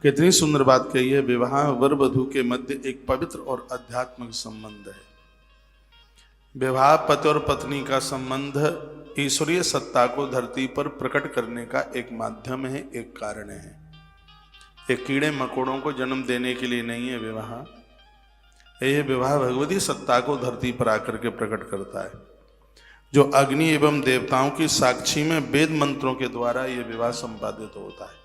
कितनी सुंदर बात कही है। विवाह वर वधू के मध्य एक पवित्र और आध्यात्मिक संबंध है। विवाह पति और पत्नी का संबंध ईश्वरीय सत्ता को धरती पर प्रकट करने का एक माध्यम है, एक कारण है। एक कीड़े मकोड़ों को जन्म देने के लिए नहीं है विवाह। यह विवाह भगवती सत्ता को धरती पर आकर के प्रकट करता है। जो अग्नि एवं देवताओं की साक्षी में वेद मंत्रों के द्वारा यह विवाह संपादित होता है।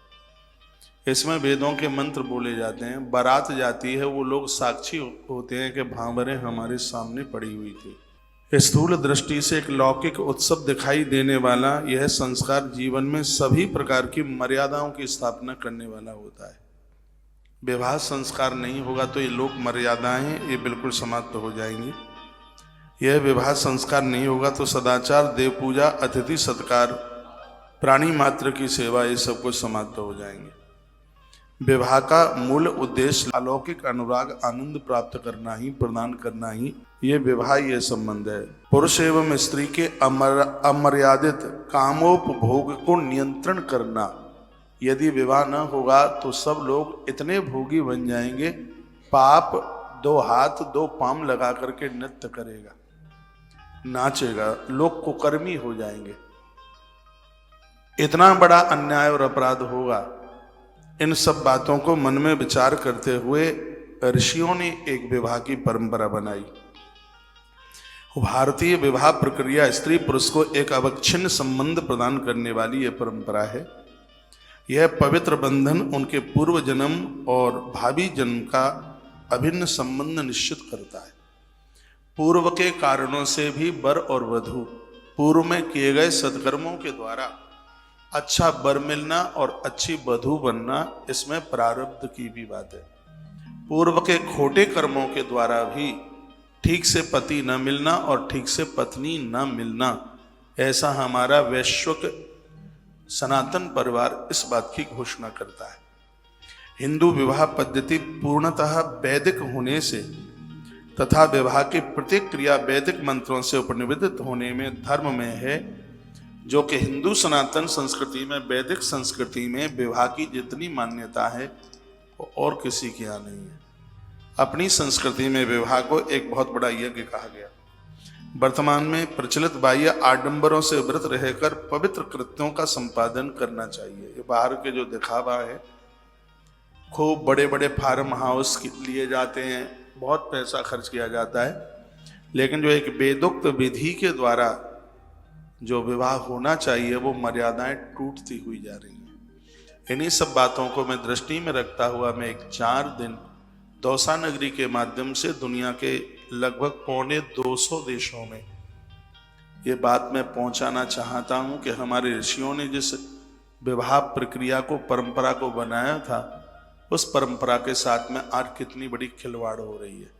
इसमें वेदों के मंत्र बोले जाते हैं। बारात जाती है, वो लोग साक्षी होते हैं कि भांवरें हमारे सामने पड़ी हुई थी। स्थूल दृष्टि से एक लौकिक उत्सव दिखाई देने वाला यह संस्कार जीवन में सभी प्रकार की मर्यादाओं की स्थापना करने वाला होता है। विवाह संस्कार नहीं होगा तो ये लोक मर्यादाएं ये बिल्कुल समाप्त हो जाएंगी। यह विवाह संस्कार नहीं होगा तो सदाचार, देव पूजा, अतिथि सत्कार, प्राणी मात्र की सेवा, ये सब कुछ समाप्त हो जाएंगे। विवाह का मूल उद्देश्य अलौकिक अनुराग, आनंद प्राप्त करना ही, प्रदान करना ही ये विवाह, ये संबंध है। पुरुष एवं स्त्री के अमर्यादित कामोपभोग को नियंत्रण करना। यदि विवाह न होगा तो सब लोग इतने भोगी बन जाएंगे, पाप दो हाथ दो पांव लगा करके नृत्य करेगा, नाचेगा, लोग कुकर्मी हो जाएंगे। इतना बड़ा अन्याय और अपराध होगा। इन सब बातों को मन में विचार करते हुए ऋषियों ने एक विवाह की परंपरा बनाई। भारतीय विवाह प्रक्रिया स्त्री पुरुष को एक अविच्छिन्न संबंध प्रदान करने वाली यह परंपरा है। यह पवित्र बंधन उनके पूर्व जन्म और भावी जन्म का अभिन्न संबंध निश्चित करता है। पूर्व के कारणों से भी वर और वधू, पूर्व में किए गए सत्कर्मों के द्वारा अच्छा वर मिलना और अच्छी वधू बनना, इसमें प्रारब्ध की भी बात है। पूर्व के खोटे कर्मों के द्वारा भी ठीक से पति न मिलना और ठीक से पत्नी न मिलना, ऐसा हमारा वैश्विक सनातन परिवार इस बात की घोषणा करता है। हिंदू विवाह पद्धति पूर्णतः वैदिक होने से तथा विवाह की प्रत्येक क्रिया वैदिक मंत्रों से उपनिवेदित होने में धर्म में है, जो कि हिंदू सनातन संस्कृति में, वैदिक संस्कृति में विवाह की जितनी मान्यता है वो और किसी के यहाँ नहीं है। अपनी संस्कृति में विवाह को एक बहुत बड़ा यज्ञ कहा गया। वर्तमान में प्रचलित बाह्य आडंबरों से व्रत रहकर पवित्र कृत्यों का संपादन करना चाहिए। ये बाहर के जो दिखावा है, खूब बड़े बड़े फार्म हाउस लिए जाते हैं, बहुत पैसा खर्च किया जाता है, लेकिन जो एक वेदोक्त विधि के द्वारा जो विवाह होना चाहिए वो मर्यादाएं टूटती हुई जा रही हैं। इन्हीं सब बातों को मैं दृष्टि में रखता हुआ मैं एक 4 दिन दौसा नगरी के माध्यम से दुनिया के लगभग 250 देशों में ये बात मैं पहुंचाना चाहता हूं कि हमारे ऋषियों ने जिस विवाह प्रक्रिया को, परंपरा को बनाया था, उस परंपरा के साथ में आज कितनी बड़ी खिलवाड़ हो रही है।